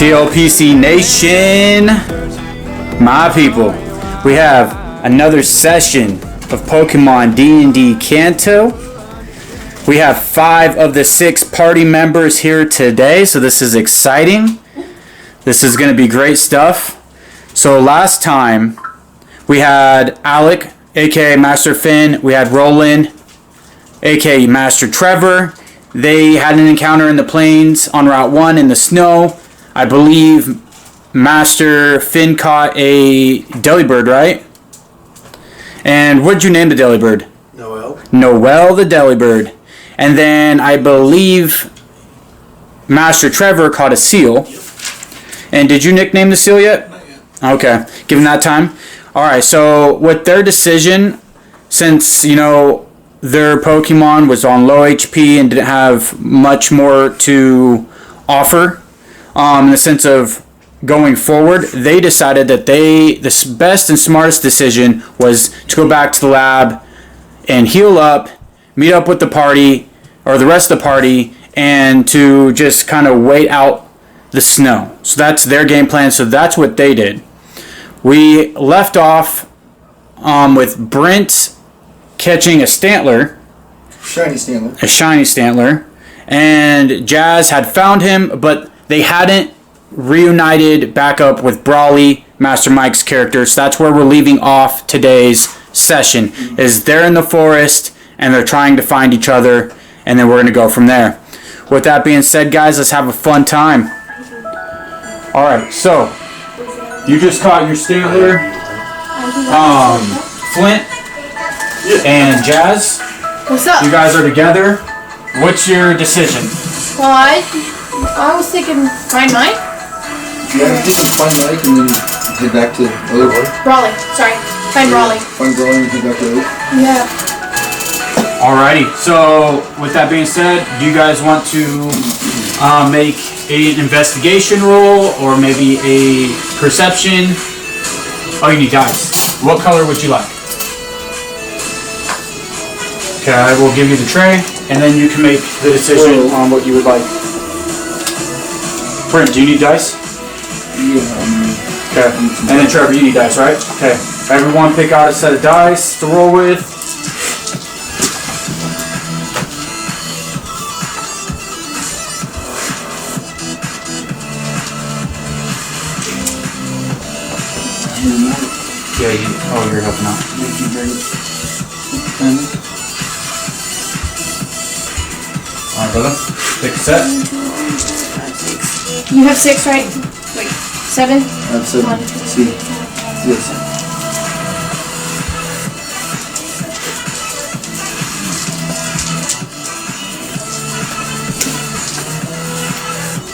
T.L.P.C. Nation, my people, we have another session of Pokémon DND Kanto. We have 5 of the 6 party members here today, so this is exciting. This is going to be great stuff. So last time, we had Alec, aka Master Finn, we had Roland, aka Master Trevor. They had an encounter in the plains on Route 1 in the snow. I believe Master Finn caught a Delibird, right? And what'd you name the Delibird? Noel. Noel the Delibird. And then I believe Master Trevor caught a seal. And did you nickname the seal yet? Not yet. Okay, give them that time. Alright, so with their decision, since, you know, their Pokemon was on low HP and didn't have much more to offer, in the sense of going forward, they decided that the best and smartest decision was to go back to the lab and heal up, meet up with the party, or the rest of the party, and to just kind of wait out the snow. So that's their game plan, so that's what they did. We left off with Brent catching a Stantler. Shiny Stantler. A shiny Stantler. And Jazz had found him, but they hadn't reunited back up with Brawly, Master Mike's character. So that's where we're leaving off today's session. Is they're in the forest and they're trying to find each other, and then we're going to go from there. With that being said, guys, let's have a fun time. Alright, so you just caught your Stantler, Flint, and Jazz. What's up? You guys are together. What's your decision? Well, I was thinking find Mike. Yeah, I'm thinking find Mike and then head back to other one. Brawly. Sorry. Find Brawly. Find Brawly and head back to other. Yeah. Alrighty, so with that being said, do you guys want to make an investigation roll or maybe a perception? Oh, you need dice. What color would you like? Okay, I will give you the tray, and then you can make the decision on what you would like. Brent, do you need dice? Yeah. Okay, and then Trevor, you need dice, right? Okay, everyone pick out a set of dice to roll with. Yeah, you're helping out. Alright, brother. Pick a set. You have 6, right? Wait, 7? I have 7. 1, 2, See. 3, 4, 5, Yes.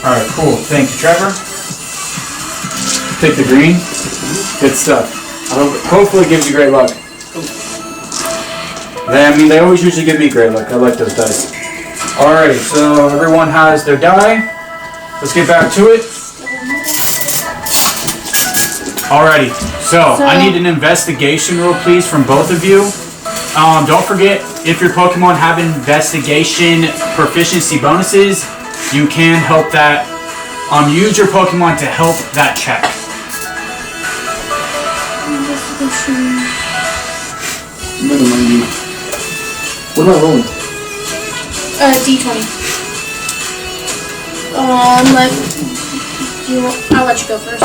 Alright, cool. Thank you, Trevor. Take the green. Good stuff. Hopefully it gives you great luck. They always usually give me great luck. I like those dice. Alright, so everyone has their die. Let's get back to it. Alrighty, so I need an investigation roll, please, from both of you. Don't forget, if your Pokemon have investigation proficiency bonuses, you can help that. Use your Pokemon to help that check. What am I rolling? D20. I'll let you go first.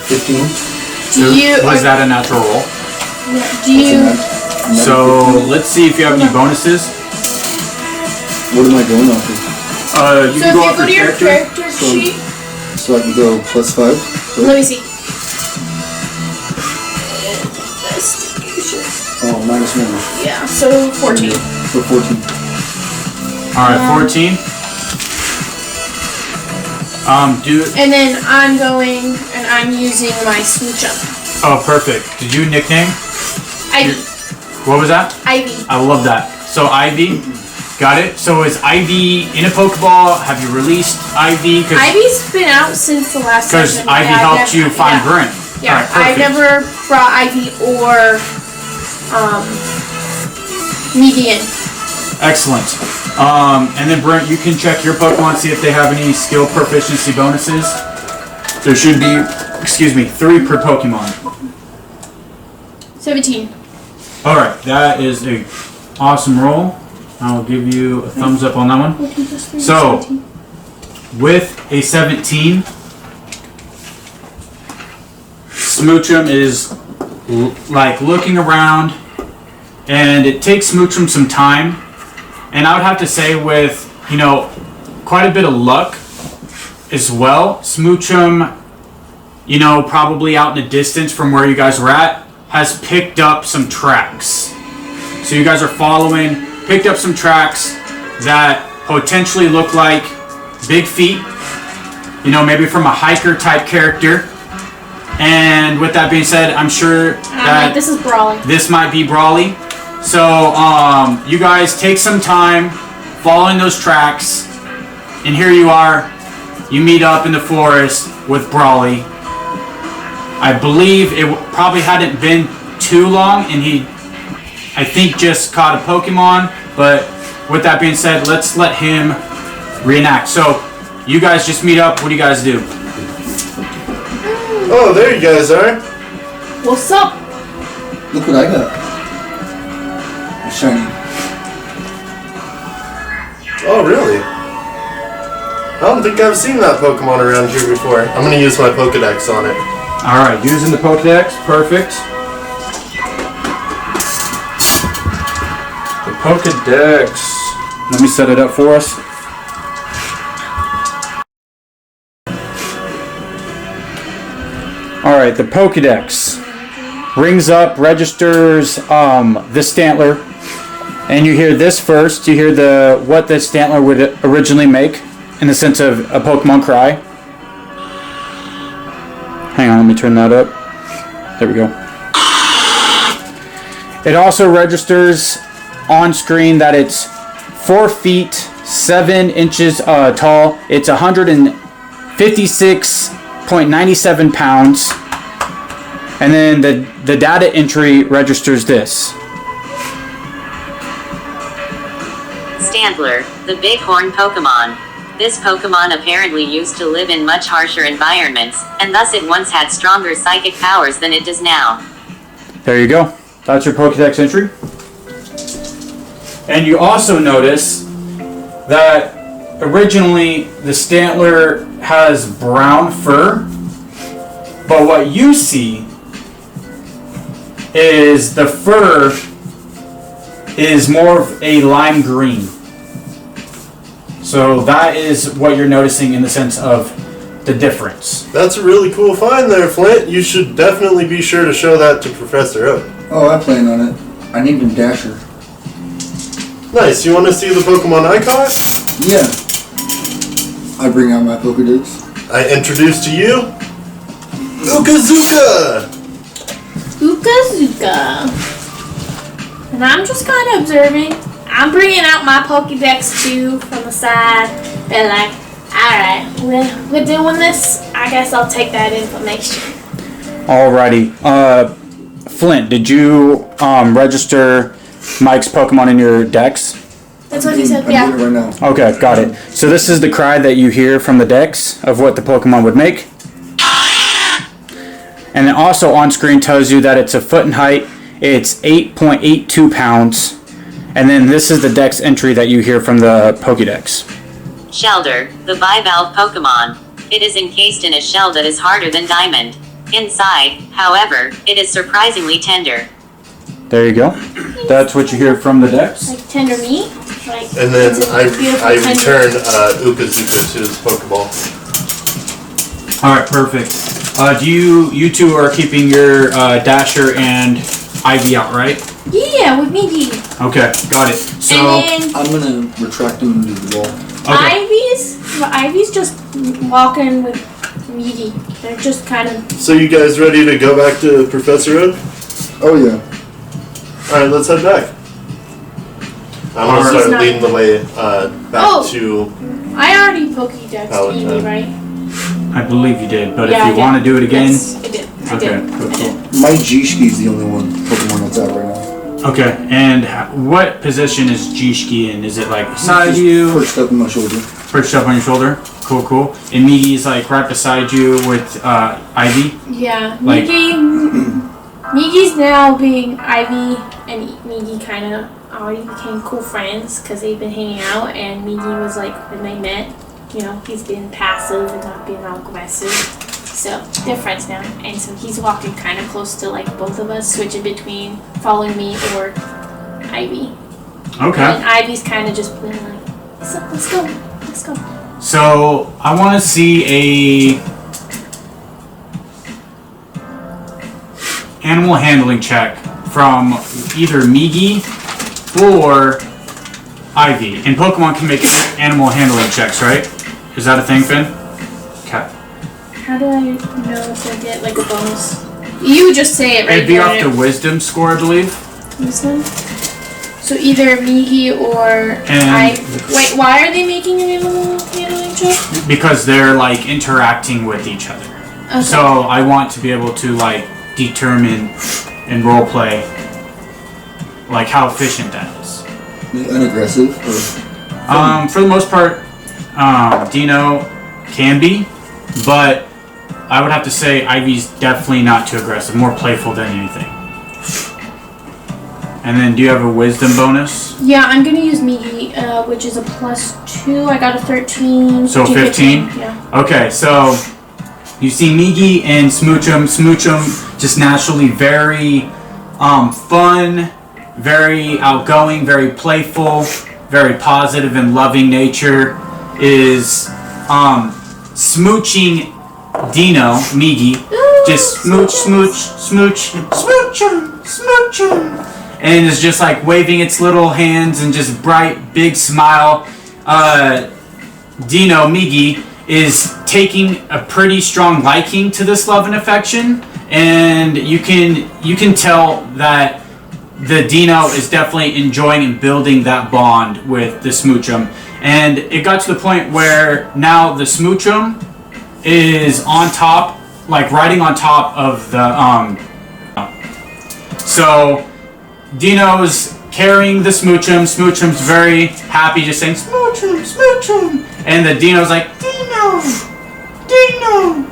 15. Was that a natural roll? Yeah, do you... So, let's see if you have any bonuses. What am I going off of? You So can if go you off go to your character. character sheet... So I can go +5? Right? Let me see. Oh, -1. Yeah, so 14. So 14. Alright, 14. And then I'm going and I'm using my switch up. Oh, perfect. Did you nickname? Ivy. What was that? Ivy. I love that. So Ivy, got it. So is Ivy in a Pokeball? Have you released Ivy? Ivy's been out since the last session. Because Ivy helped you find Brent. Yeah, Alright, I've never brought Ivy or Median. Excellent. And then Brent, you can check your Pokemon, see if they have any skill proficiency bonuses. There should be, 3 per Pokemon. 17. Alright, that is a awesome roll. I'll give you a thumbs up on that one. So, with a 17, Smoochum is like looking around, and it takes Smoochum some time. And I would have to say with, quite a bit of luck as well, Smoochum, probably out in the distance from where you guys were at, has picked up some tracks. So you guys are following, picked up some tracks that potentially look like big feet, maybe from a hiker type character. And with that being said, I'm sure that this is Brawly. This might be Brawly. So you guys take some time following those tracks, and here you are. You meet up in the forest with Brawly. I believe it probably hadn't been too long, and he, I think, just caught a Pokemon. But with that being said, let's let him reenact. So you guys just meet up. What do you guys do? Oh, there you guys are. What's up? Look what I got. A shiny. Oh, really? I don't think I've seen that Pokemon around here before. I'm going to use my Pokedex on it. Alright, using the Pokedex. Perfect. The Pokedex. Let me set it up for us. Alright, the Pokedex rings up, registers the Stantler, and you hear this first. You hear what the Stantler would originally make in the sense of a Pokemon cry. Hang on, let me turn that up. There we go. It also registers on screen that it's 4 feet 7 inches tall. It's 156.97 pounds. And then the data entry registers this. Stantler, the bighorn Pokemon. This Pokemon apparently used to live in much harsher environments, and thus it once had stronger psychic powers than it does now. There you go. That's your Pokedex entry. And you also notice that originally the Stantler has brown fur, but what you see is the fur is more of a lime green. So that is what you're noticing in the sense of the difference. That's a really cool find there, Flint. You should definitely be sure to show that to Professor Oak. Oh, I plan on it. I named him Dasher. Nice. You want to see the Pokemon I caught? Yeah. I bring out my Pokedex. I introduce to you Ukazuka! Ukazuka. And I'm just kind of observing. I'm bringing out my Pokedex too from the side. And like, alright, we're doing this. I guess I'll take that information. Alrighty. Flint, did you register Mike's Pokemon in your dex? That's what he said, I'm yeah. doing it right now. Okay, got it. So this is the cry that you hear from the dex of what the Pokemon would make. And then also on screen tells you that it's a foot in height. It's 8.82 pounds. And then this is the dex entry that you hear from the Pokedex. Shelder, the bivalve Pokemon. It is encased in a shell that is harder than diamond. Inside, however, it is surprisingly tender. There you go. That's what you hear from the dex. Like tender meat? Like, And then is it I beautiful tender? return Ukazuka to his Pokeball. Alright, perfect. You two are keeping your Dasher and Ivy out, right? Yeah, with me. Okay, got it. So, And then I'm gonna retract him into the wall. okay. Ivy's just walking with Meaty. They're just kind of. So you guys ready to go back to Professor Oak? Oh yeah. Alright, let's head back. I'm gonna He's start not- leading the way back to... I already Pokédex Paladin. Meaty, right? I believe you did, but Yeah, if I you did. want to do it again, Yes, I did. I okay, did. cool, I did. cool. My G-Ski is the only one Pokemon that's out right now. Okay, and what position is Jishki in? Is it like beside you? Perched up on my shoulder. Perched up on your shoulder? Cool, cool. And Migi's like right beside you with Ivy? Yeah, Like- Migi's now being Ivy and Migi kind of already became cool friends because they've been hanging out, and Migi was like, when they met, you know, he's been passive and not being all aggressive. So they're friends now, and so he's walking kind of close to like both of us, switching between following me or Ivy. Okay. And Ivy's kind of just being like, let's go. So I want to see a animal handling check from either Migi or Ivy. And Pokemon can make animal handling checks, right? Is that a thing, Finn? Okay. How do I know if I get like a bonus? You just say it right It'd be there. off the wisdom score, I believe. This one? So either Migi or Wait, why are they making an animal handling check? Because they're like interacting with each other. Okay. So I want to be able to like determine and role play like how efficient that is. Unaggressive? Or For the most part, Dino can be, but I would have to say Ivy's definitely not too aggressive, more playful than anything. And then do you have a wisdom bonus? Yeah, I'm gonna use Migi, which is a +2. I got a 13. So 15? Yeah. Okay, so you see Migi and Smoochum. Smoochum just naturally very fun, very outgoing, very playful, very positive and loving nature, is smooching Dino, Migi, just smooch, and is just like waving its little hands and just bright, big smile. Dino, Migi, is taking a pretty strong liking to this love and affection, and you can tell that the Dino is definitely enjoying and building that bond with the Smoochum. And it got to the point where now the Smoochum is on top, like riding on top of the so Dino's carrying the Smoochum. Smoochum's very happy, just saying Smoochum, and the Dino's like Dino,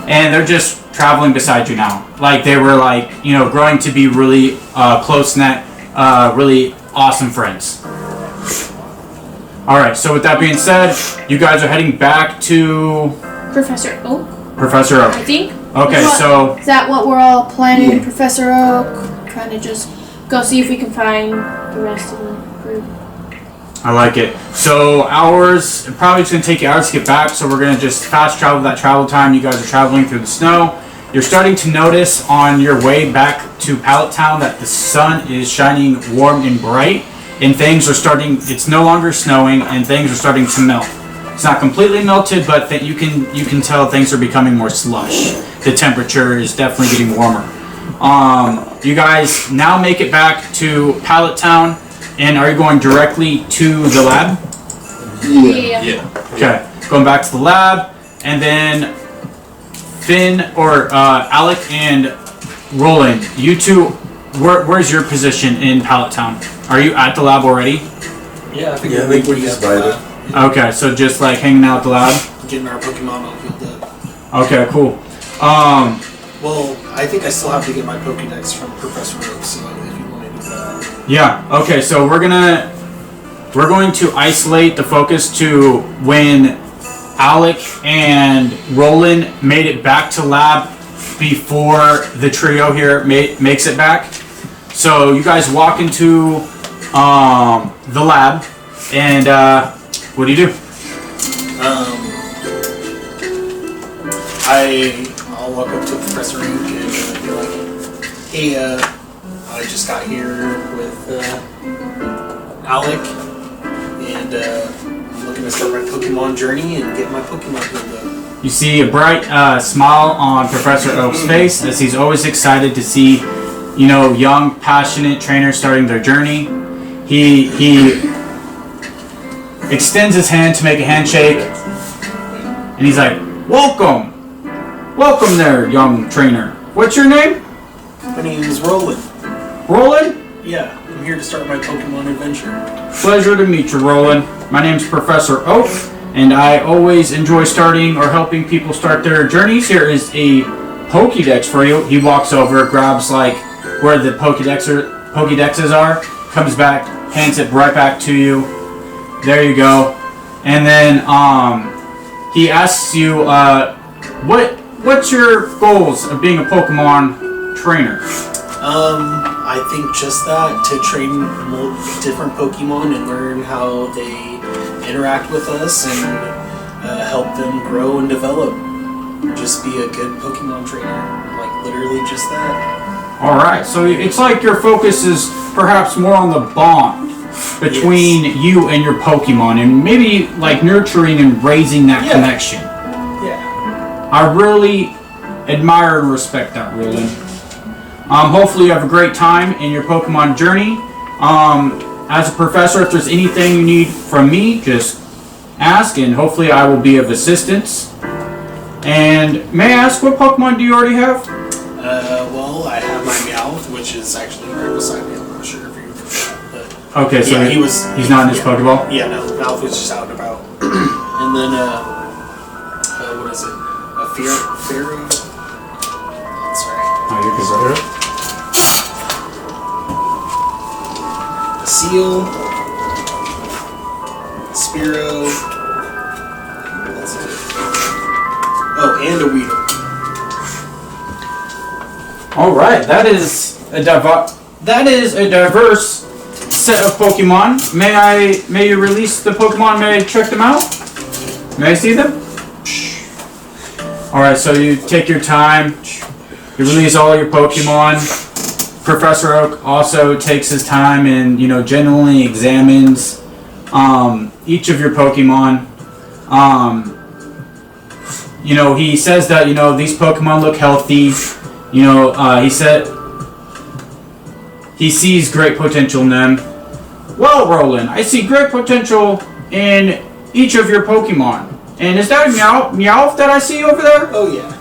and they're just traveling beside you now, like they were like, you know, growing to be really close knit, really awesome friends. All right, so with that being said, you guys are heading back to Professor Oak, Professor Oak. I think. Okay, so Is that what we're all planning? Yeah. Professor Oak, kind of just go see if we can find the rest of the group. I like it. So hours, probably it's going to take you hours to get back, so we're going to just fast travel that travel time. You guys are traveling through the snow. You're starting to notice on your way back to Pallet Town that the sun is shining warm and bright, and things are starting, it's no longer snowing, and things are starting to melt. It's not completely melted, but you can tell things are becoming more slush. The temperature is definitely getting warmer. You guys now make it back to Pallet Town, and are you going directly to the lab? Yeah. Okay, going back to the lab, and then Finn or Alec and Roland, you two, where's your position in Pallet Town? Are you at the lab already? Yeah, I think we're just by it. Okay, so just like hanging out at the lab? Getting our Pokemon all healed up. Okay, cool. Well, I think I still have to get my Pokédex from Professor Oak, so if you want to do that. Yeah, okay, so we're going to isolate the focus to when Alec and Roland made it back to lab before the trio here makes it back. So you guys walk into the lab, and what do you do? I'll walk up to Professor Oak and be like, hey, I just got here with Alec, and I'm looking to start my Pokemon journey and get my Pokemon healed up. You see a bright smile on Professor Oak's face, as he's always excited to see, you know, young, passionate trainers starting their journey. He extends his hand to make a handshake, and he's like, welcome there, young trainer. What's your name? My name is Roland. Roland? Yeah, I'm here to start my Pokemon adventure. Pleasure to meet you, Roland. My name's Professor Oak, and I always enjoy starting or helping people start their journeys. Here is a Pokédex for you. He walks over, grabs like where the Pokédexes are, comes back, hands it right back to you. There you go. And then he asks you, what's your goals of being a Pokemon trainer? I think just that, to train different Pokemon and learn how they interact with us and help them grow and develop. Just be a good Pokemon trainer. Like, literally just that. Alright, so it's like your focus is perhaps more on the bond between you and your Pokemon, and maybe like nurturing and raising that connection. Yeah. I really admire and respect that, Roland. Hopefully you have a great time in your Pokemon journey. As a professor, if there's anything you need from me, just ask, and hopefully I will be of assistance. And may I ask, what Pokemon do you already have? Well, I have my Meowth, which is actually right beside me. I'm not sure if you remember that, but Okay, so yeah, he's not in his Pokeball? Yeah, no, Meowth was just out and about. And then, what is it? A Pharaoh? Sorry. Oh, you're good, bro. A Seal. A Spearow. That's it. Oh, and a Weedle. All right, that is a diverse set of Pokemon. May you release the Pokemon? May I check them out? May I see them? All right, so you take your time. You release all your Pokemon. Professor Oak also takes his time and genuinely examines each of your Pokemon. He says that these Pokemon look healthy. He said he sees great potential in them. Well, Roland, I see great potential in each of your Pokemon. And is that a Meowth that I see over there? Oh, yeah.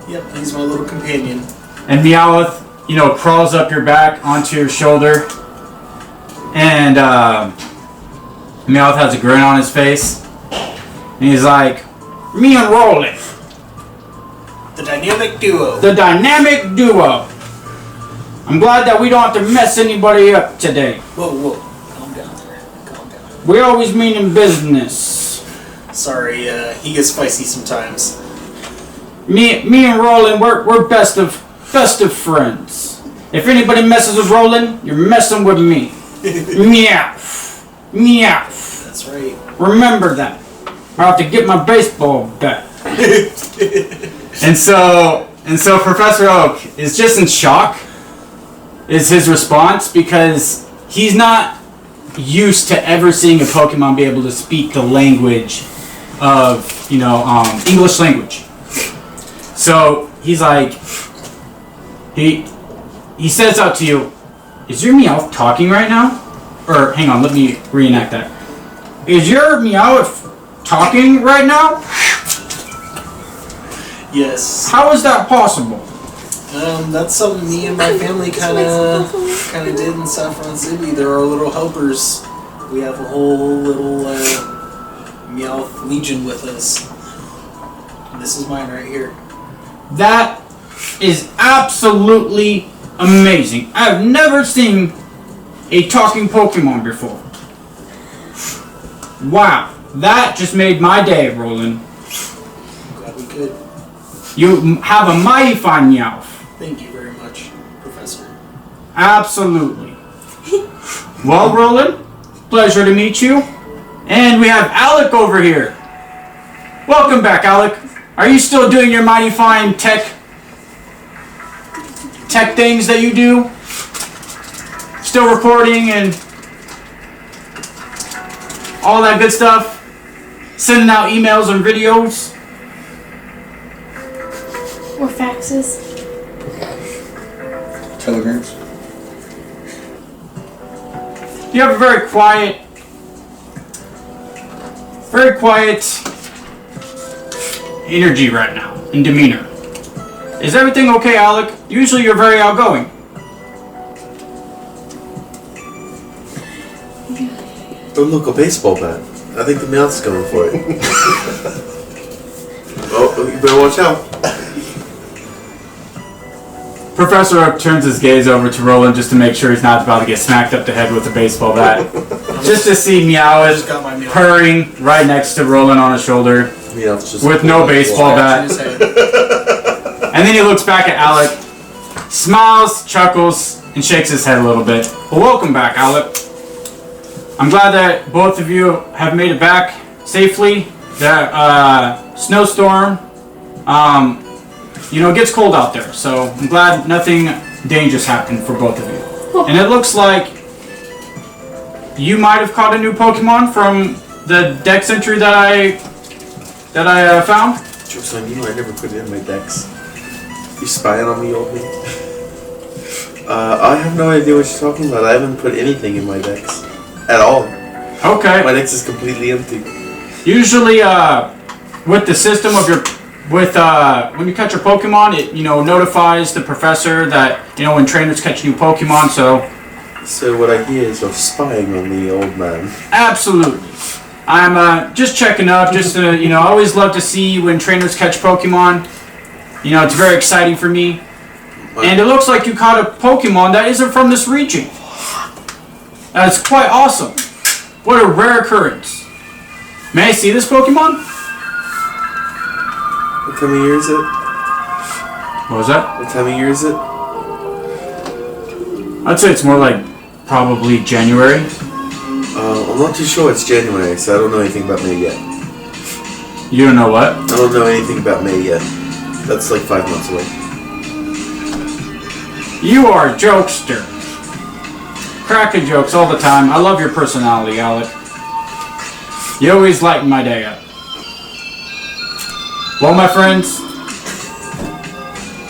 Yep, he's my little companion. And Meowth, crawls up your back onto your shoulder. And Meowth has a grin on his face. And he's like, me and Roland. The dynamic duo. The dynamic duo. I'm glad that we don't have to mess anybody up today. Whoa. Calm down there. Calm down. We always mean in business. Sorry, he gets spicy sometimes. Me and Roland, we're best of friends. If anybody messes with Roland, you're messing with me. Meow. That's right. Remember that. I have to get my baseball bat. And so Professor Oak is just in shock, is his response, because he's not used to ever seeing a Pokemon be able to speak the language of, English language. So he's like, he says out to you, is your Meowth talking right now? Or hang on, let me reenact that. Is your Meowth talking right now? Yes. How is that possible? That's something me and my family kind of did in Saffron City. They're our little helpers. We have a whole little Meowth Legion with us. And this is mine right here. That is absolutely amazing. I've never seen a talking Pokemon before. Wow, that just made my day, Roland. Glad we could. You have a mighty fine Meowth. Thank you very much, Professor. Absolutely. Well, Roland, pleasure to meet you. And we have Alec over here. Welcome back, Alec. Are you still doing your mighty fine tech things that you do? Still recording and all that good stuff? Sending out emails and videos? Or faxes. Telegrams. You have a very quiet energy right now and demeanor. Is everything okay, Alec? Usually you're very outgoing. Oh look, a baseball bat. I think the Meowth's going for it. Oh, you better watch out. Professor Oak turns his gaze over to Roland just to make sure he's not about to get smacked up the head with a baseball bat. Just to see Meowth purring right next to Roland on his shoulder Meowth's just with no baseball bat. And then he looks back at Alec, smiles, chuckles, and shakes his head a little bit. Well, welcome back, Alec. I'm glad that both of you have made it back safely. That snowstorm, it gets cold out there, so I'm glad nothing dangerous happened for both of you. And it looks like you might have caught a new Pokemon from the dex entry that I found. Joke's on you, I never put it in my decks. You spying on me, old man? I have no idea what you're talking about. I haven't put anything in my decks. At all. Okay. My dex is completely empty. Usually, with the system of when you catch your Pokemon, it notifies the professor that when trainers catch new Pokemon. So what I hear is you're spying on me, old man. Absolutely. I'm just checking up. Just I always love to see when trainers catch Pokemon. It's very exciting for me. And it looks like you caught a Pokemon that isn't from this region. That's quite awesome. What a rare occurrence. May I see this Pokemon? What time of year is it? What was that? What time of year is it? I'd say it's more like probably January. I'm not too sure it's January, so I don't know anything about May yet. You don't know what? I don't know anything about May yet. That's like 5 months away. You are a jokester. Cracking jokes all the time. I love your personality, Alec. You always lighten my day up. Well, my friends,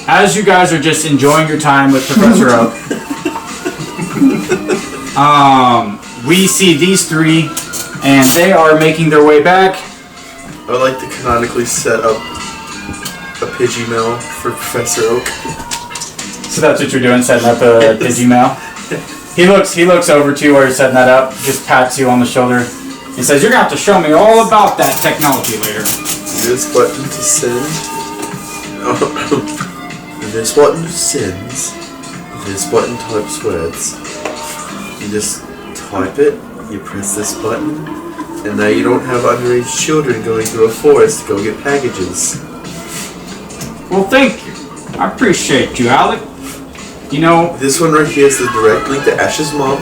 as you guys are just enjoying your time with Professor Oak, we see these three, and they are making their way back. I would like to canonically set up a Pidgey-mail for Professor Oak. So that's what you're doing, setting up a Digimel. He looks over to you where you're setting that up, just pats you on the shoulder, and says, "You're gonna have to show me all about that technology later." This button to send. This button sends. This button types words. You just type it. You press this button, and now you don't have underage children going through a forest to go get packages. Well, thank you. I appreciate you, Alec. This one right here is the direct link to Ash's mom.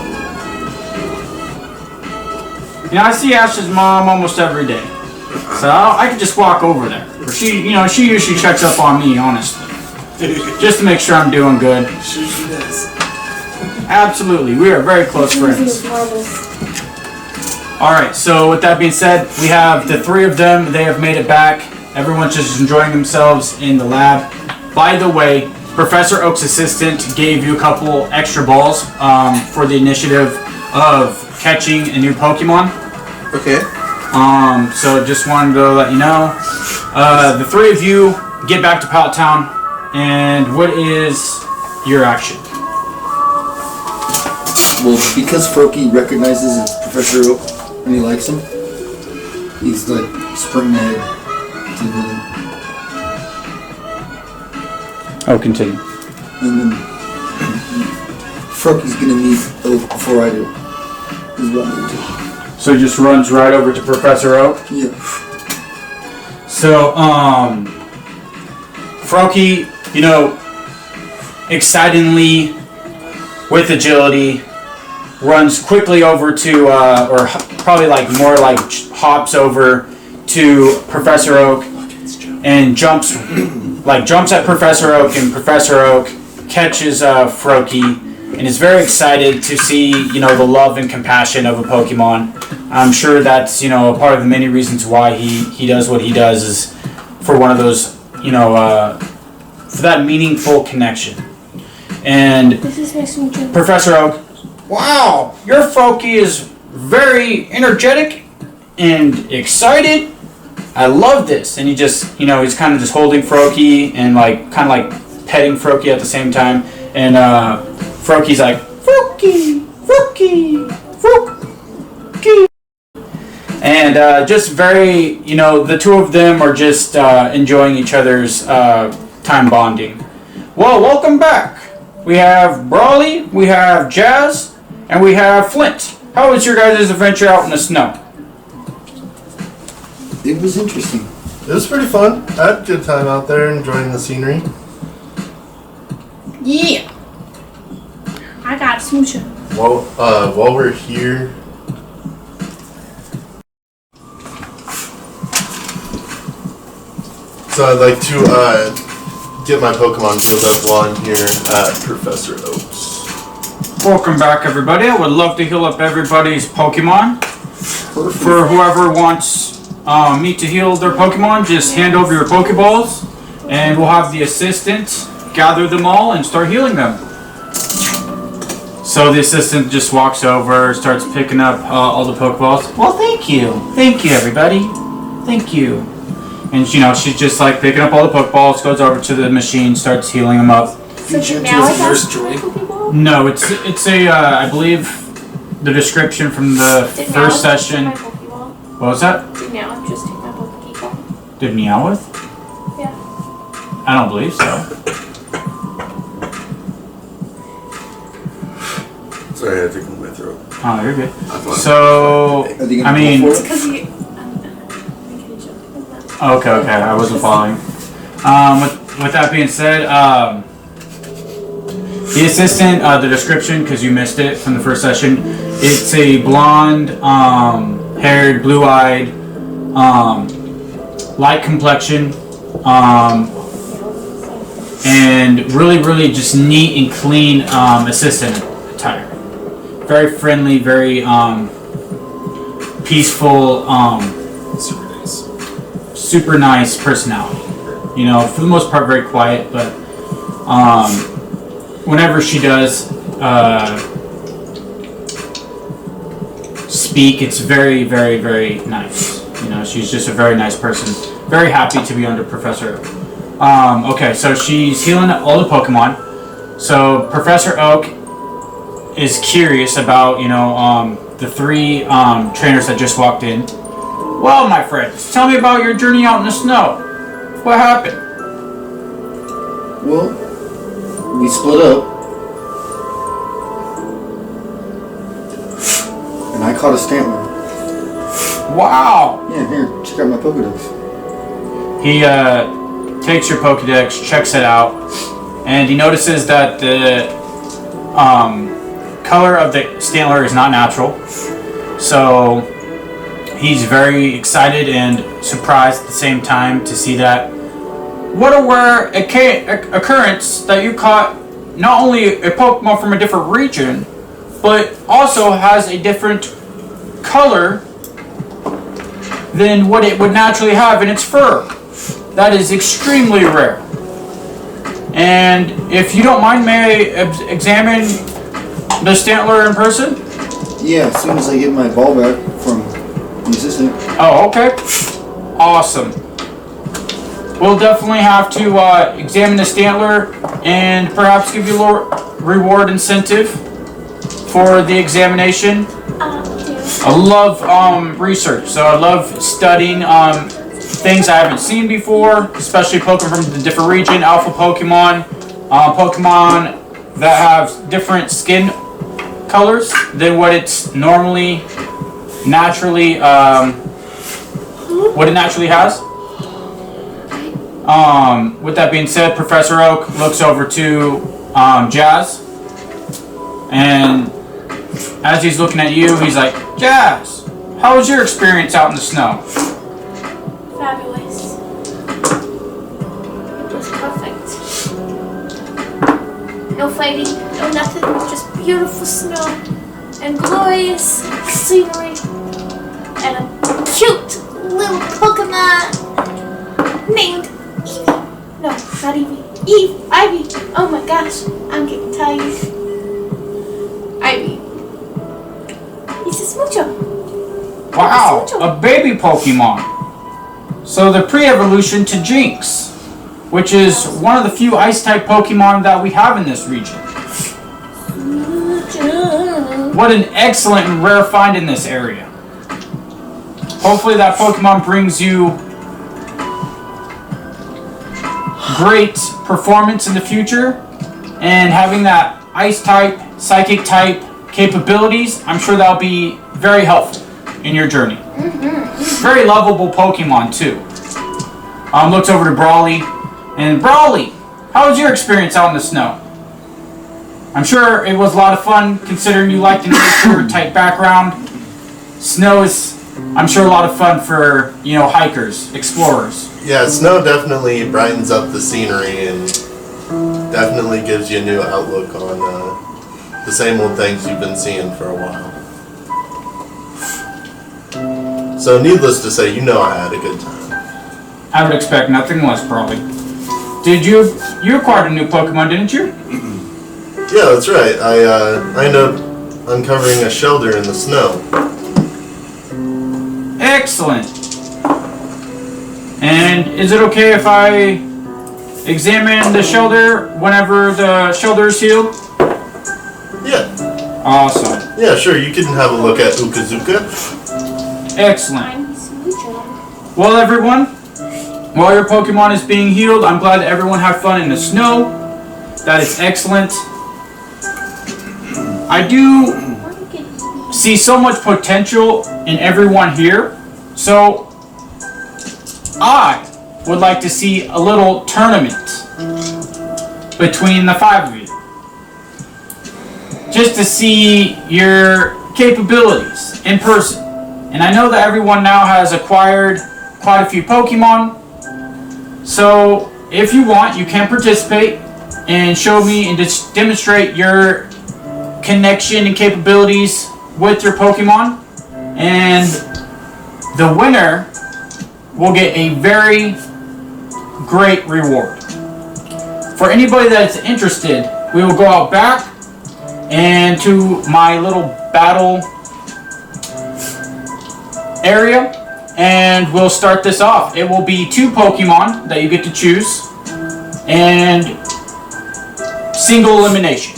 I see Ash's mom almost every day, so I could just walk over there. She usually checks up on me, honestly, just to make sure I'm doing good. Sure she does. Absolutely, we are very close friends. All right, so with that being said, we have the three of them. They have made it back. Everyone's just enjoying themselves in the lab. By the way, Professor Oak's assistant gave you a couple extra balls for the initiative of catching a new Pokemon. Okay. So just wanted to let you know. The three of you get back to Pallet Town, and what is your action? Well, because Froakie recognizes it's Professor Oak and he likes him, he's like sprinting ahead to him. Oh, continue. And then Froakie's gonna meet Oak before I do. Is what I'm gonna do. So he just runs right over to Professor Oak? Yeah. So, Froakie, excitedly, with agility, runs quickly over to, or probably more like hops over to Professor Oak and jumps at Professor Oak, and Professor Oak catches Froakie and is very excited to see, the love and compassion of a Pokemon. I'm sure that's, a part of the many reasons why he does what he does is for one of those, for that meaningful connection. And Professor Oak, wow, your Froakie is very energetic and excited. I love this. And he just, he's kind of just holding Froakie and kind of petting Froakie at the same time. And Froakie's like, Froakie, Froakie, Froakie. And just very, the two of them are just enjoying each other's time bonding. Well, welcome back. We have Brawley, we have Jazz, and we have Flint. How was your guys' adventure out in the snow? It was interesting. It was pretty fun. I had a good time out there enjoying the scenery. Yeah. I got a smoocher. While we're here, so I'd like to get my Pokemon healed up while I'm here at Professor Oak's. Welcome back, everybody. I would love to heal up everybody's Pokemon. Perfect. For whoever wants me to heal their Pokemon, just hand over your Pokeballs, and we'll have the assistant gather them all and start healing them. So the assistant just walks over, starts picking up all the Pokeballs. Well, thank you, everybody, thank you. And she's just like picking up all the Pokeballs, goes over to the machine, starts healing them up. So Gentle now I as got Nurse my Joy. Pokeball? No, it's a I believe the description from the Did first Meowth just session. take my Pokeball? What was that? Did Meowth just take my Pokeball? Did Meowth? Yeah. I don't believe so. Sorry, I had to clear my throat. Oh, you're good. I thought- So, Are they I gonna mean- go for it? Because you. Making a joke. okay, I wasn't following. With that being said, the assistant, the description, because you missed it from the first session, it's a blonde, haired, blue-eyed, light complexion, and really just neat and clean assistant attire. Very friendly, very peaceful, Super nice. super nice personality. For the most part, very quiet, but whenever she does speak, it's very, very nice. She's just a very nice person. Very happy to be under Professor Oak. Okay, so she's healing all the Pokemon. So Professor Oak is curious about, the three trainers that just walked in. Well, my friends, tell me about your journey out in the snow. What happened? Well, we split up. And I caught a Stantler. Wow! Yeah, here, check out my Pokedex. He takes your Pokedex, checks it out, and he notices that the color of the Stantler is not natural. So he's very excited and surprised at the same time to see that. What a rare occurrence that you caught not only a Pokemon from a different region, but also has a different color than what it would naturally have in its fur. That is extremely rare. And if you don't mind, may I examine the Stantler in person? Yeah, as soon as I get my ball back from the assistant. Oh, okay. Awesome. We'll definitely have to examine the Stantler and perhaps give you a little reward incentive for the examination. I love research, so I love studying things I haven't seen before, especially Pokemon from the different region, alpha Pokemon, Pokemon that have different skin colors than what it's normally, naturally, what it naturally has. With that being said, Professor Oak looks over to Jazz, and as he's looking at you, he's like, Jazz, how was your experience out in the snow? Fabulous. It was perfect. No fighting, no nothing, just beautiful snow and glorious scenery and a cute little Pokemon named Eevee. No, not Eevee. Ivy. Oh my gosh, I'm getting tired. Ivy. He's a Smoocho. Wow, a baby Pokemon. So the pre-evolution to Jinx, which is one of the few Ice-type Pokemon that we have in this region. Smoocho. What an excellent and rare find in this area. Hopefully that Pokemon brings you great performance in the future, and having that Ice type, Psychic type capabilities, I'm sure that'll be very helpful in your journey. Very lovable Pokemon too. Looks over to Brawly, and Brawly, how was your experience out in the snow? I'm sure it was a lot of fun considering you like the nature type background. Snow is, I'm sure, a lot of fun for, hikers, explorers. Yeah, snow definitely brightens up the scenery and definitely gives you a new outlook on the same old things you've been seeing for a while. So needless to say, I had a good time. I would expect nothing less, probably. Did you acquired a new Pokemon, didn't you? Yeah, that's right. I ended up uncovering a shelter in the snow. Excellent. And is it okay if I examine the shelter whenever the shelter is healed? Yeah. Awesome. Yeah, sure. You can have a look at Ukazuka. Excellent. Well, everyone, while your Pokemon is being healed, I'm glad that everyone had fun in the snow. That is excellent. I do see so much potential in everyone here, so I would like to see a little tournament between the 5 of you. Just to see your capabilities in person. And I know that everyone now has acquired quite a few Pokemon, so if you want, you can participate and show me and just demonstrate your connection and capabilities with your Pokemon, and the winner will get a very great reward. For anybody that's interested, we will go out back and to my little battle area, and we'll start this off. It will be 2 Pokemon that you get to choose, and single elimination.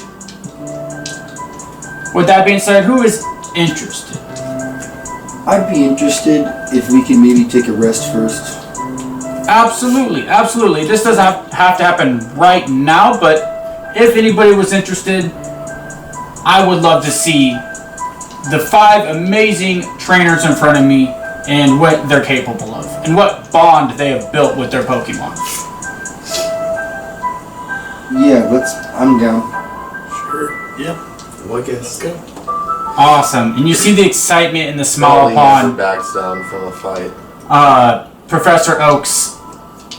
With that being said, who is interested? I'd be interested if we can maybe take a rest first. Absolutely, absolutely. This doesn't have to happen right now, but if anybody was interested, I would love to see the 5 amazing trainers in front of me and what they're capable of, and what bond they have built with their Pokemon. Yeah, I'm down. Sure. Yeah. Well, I guess. Go. Awesome. And you see the excitement in the smile Brawly never upon backs down from a fight. Professor Oaks,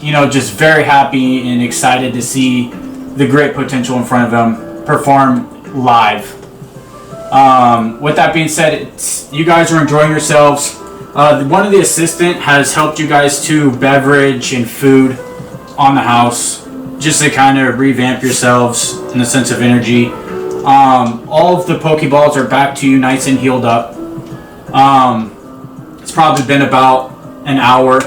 just very happy and excited to see the great potential in front of him perform live. With that being said, you guys are enjoying yourselves. One of the assistant has helped you guys to beverage and food on the house, just to kind of revamp yourselves in the sense of energy. All of the Pokeballs are back to you nice and healed up. It's probably been about an hour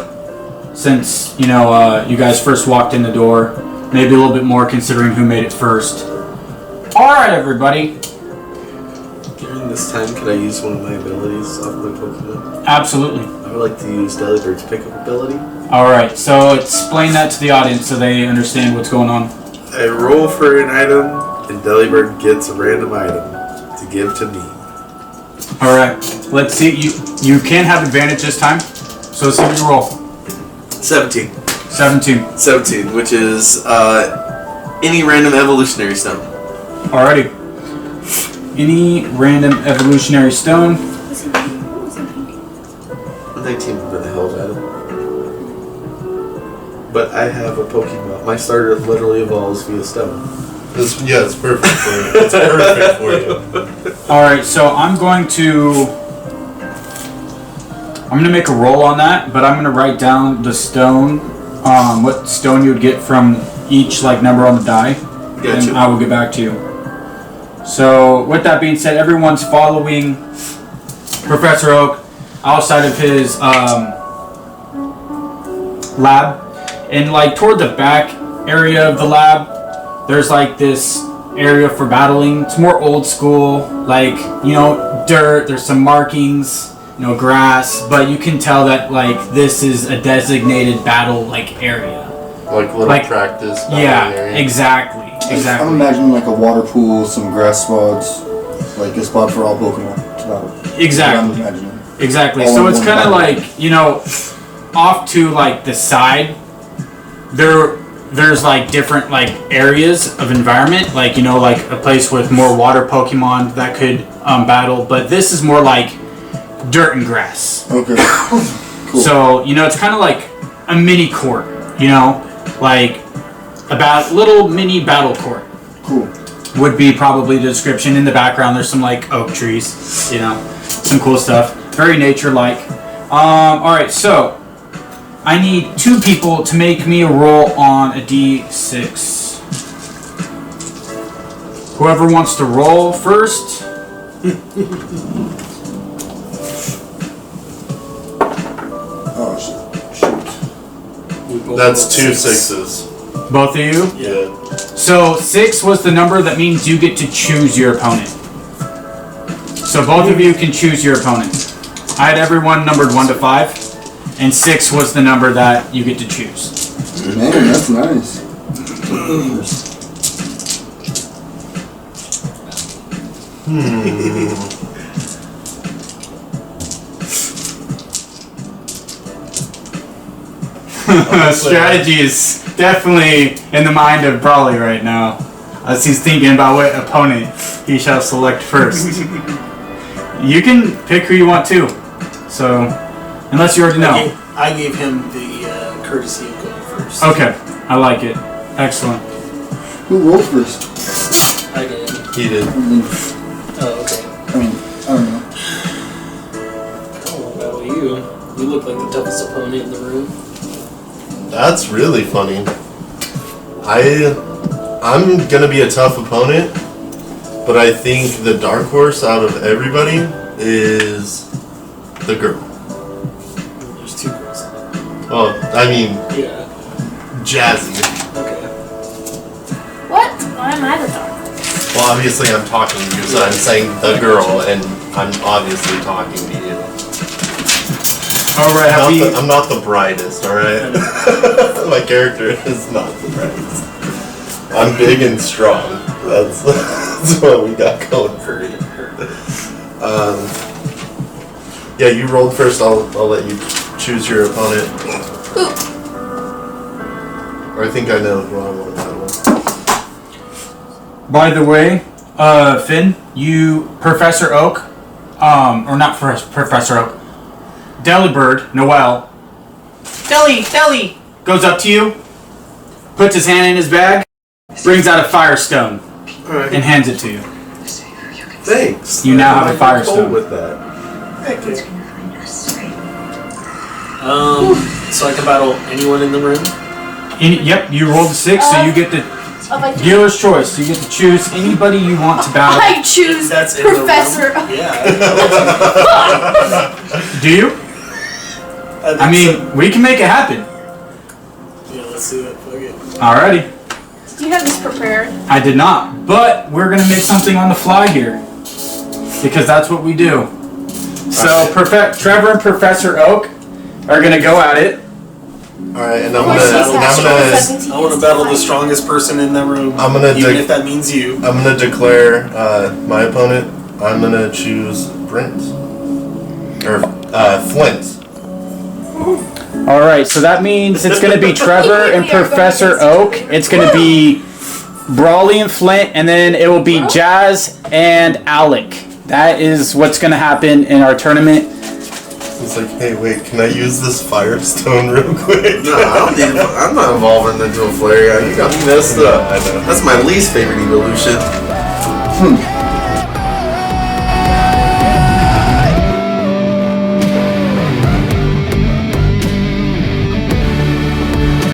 since, you guys first walked in the door. Maybe a little bit more considering who made it first. Alright, everybody. During this time, can I use one of my abilities off my Pokemon? Absolutely. I would like to use Delibert's pickup ability. Alright, so explain that to the audience so they understand what's going on. I roll for an item, and Delibird gets a random item to give to me. Alright, let's see. You can have advantage this time. So let's see what you roll. 17. 17, which is any random evolutionary stone. Alrighty. Any random evolutionary stone. 19 would be the hell of item. But I have a Pokemon. My starter literally evolves via stone. It's perfect for you. It's perfect for you. Alright, so I'm going to make a roll on that, but I'm going to write down the stone, what stone you would get from each number on the die, Gotcha. and I will get back to you. So with that being said, everyone's following Professor Oak outside of his lab, and toward the back area of the lab, there's this area for battling. It's more old school, dirt. There's some markings no grass, but you can tell that like this is a designated battle like area. Like little Like- practice. Yeah, area. exactly. I'm imagining like a water pool, some grass spots, like a spot for all Pokemon to battle. That's what I'm Exactly. imagining. Exactly. All So in it's one kind of battle. like, you know, off to like the side, there's like different like areas of environment, like, you know, like a place with more water Pokemon that could battle, but this is more like dirt and grass. Okay. Cool. So, you know, it's kind of like a mini court, you know, like about little mini battle court Cool. would be probably the description. In the background there's some like oak trees, you know, some cool stuff, very nature-like. All right, so I need 2 people to make me a roll on a d6. Whoever wants to roll first. Oh shoot. That's 2 6s. Both of you. Yeah. So 6 was the number that means you get to choose your opponent. So both of you can choose your opponent. I had everyone numbered 1 to 5, and 6 was the number that you get to choose. Man, that's nice. Strategy is definitely in the mind of Brawley right now, as he's thinking about what opponent he shall select first. You can pick who you want to, so unless you already know. I gave him the courtesy of going first. Okay, I like it. Excellent. Who rolled first? I did. He did. Oh, okay. I mean, I don't know. Oh, about you. You look like the toughest opponent in the room. That's really funny. I'm gonna be a tough opponent, but I think the dark horse out of everybody is the girl. There's 2 girls in it. Oh, I mean Yeah. Jazzy. Okay. What? Why am I the dog? Well, obviously I'm talking to you, so I'm saying the girl, and I'm obviously talking to you. Alright, I'm not the brightest, alright? My character is not the brightest. I'm big and strong. That's what we got going for you. Yeah, you rolled first. I'll let you choose your opponent. Or I think I know who I want that one. By the way, Finn, you, Professor Oak, or not Professor Oak, Delibird, Noel, Deli, goes up to you, puts his hand in his bag, brings out a Firestone, Alright. and hands it to you. Thanks. You now have a I'm Firestone. cool with that. So I can battle anyone in the room? Yep, you rolled a 6, so you get the Oh, I do. dealer's choice. You get to choose anybody you want to battle. I choose That's in the room. Professor. Yeah. Do you? I mean, we can make it happen. Yeah, let's do it. Fuck it. Alrighty. Do you have this prepared? I did not, but we're gonna make something on the fly here because that's what we do. So, Trevor and Professor Oak are gonna go at it. Alright, and I'm Of course gonna he's got I want to battle the strongest person in that room. I'm gonna even if that means you. I'm gonna declare my opponent. I'm gonna choose Brent. Or Flint. All right, so that means it's gonna be Trevor and Professor Oak. It's gonna be Brawley and Flint, and then it will be Jazz and Alec. That is what's gonna happen in our tournament. He's like, hey, wait, can I use this Firestone real quick? No, I don't need. I'm not evolving into a flare. You got me messed up. I know. That's my least favorite evolution.